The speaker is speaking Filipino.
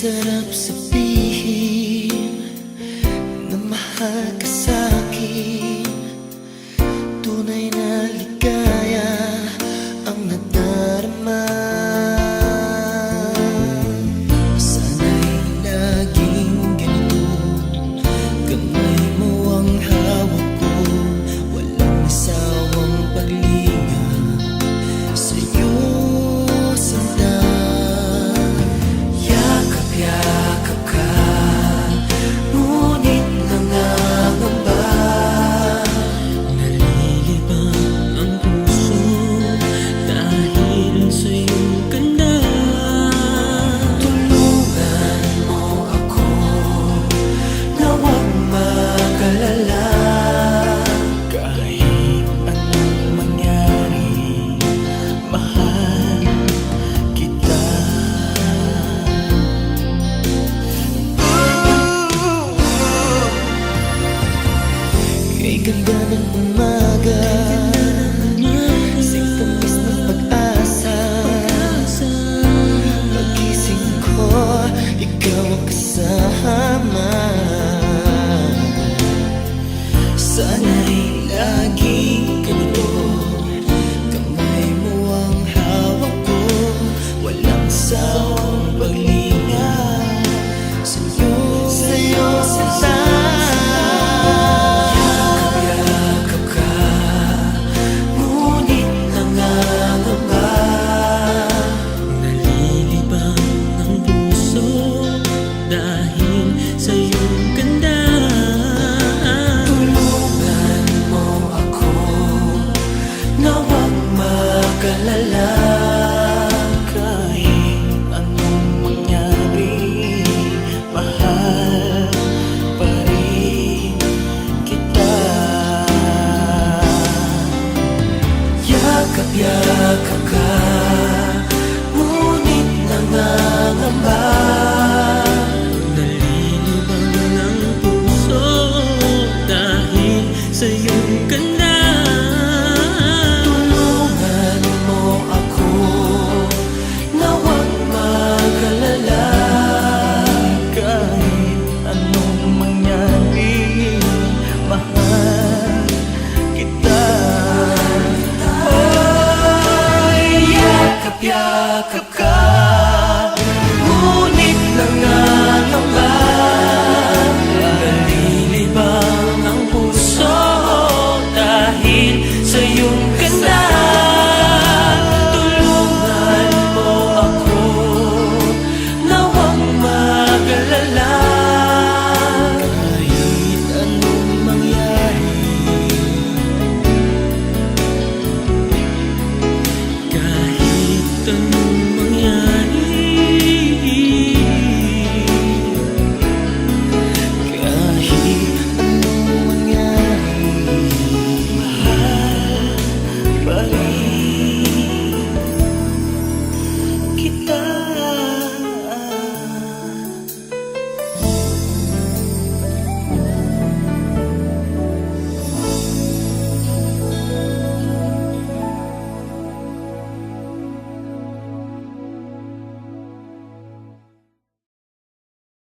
sarap sabihin na mahal ka sa'kin. Tunay na ligaya ang nadarama. Sana'y laging ganito, kamay mo ang hawak ko, walang sawang paglinga sa'yo. Yakap ka, ngunit nangangamba. Nalilibang ang puso dahil sa iyong ganda. Tulungan mo ako na huwag mag-alala. Kahit anong mangyari, mahal kita. Kay ganda ng umaga, singkamis ng pag-asa. Pagising ko, ikaw ang kasama. Sana'y laging ganito, kamay mo ang hawak ko, walang sawang paglinga sa'yo, sinta. Sa iyong ganda, Tulungan mo ako na huwag mag-alala. Kahit anong mangyari, mahal pa rin kita. Yakap ka, ngunit nangangamba. sa iyong ganda. Tulungan mo ako na huwag mag-alala. Kahit anong mangyari, mahal kita. Oh, yakap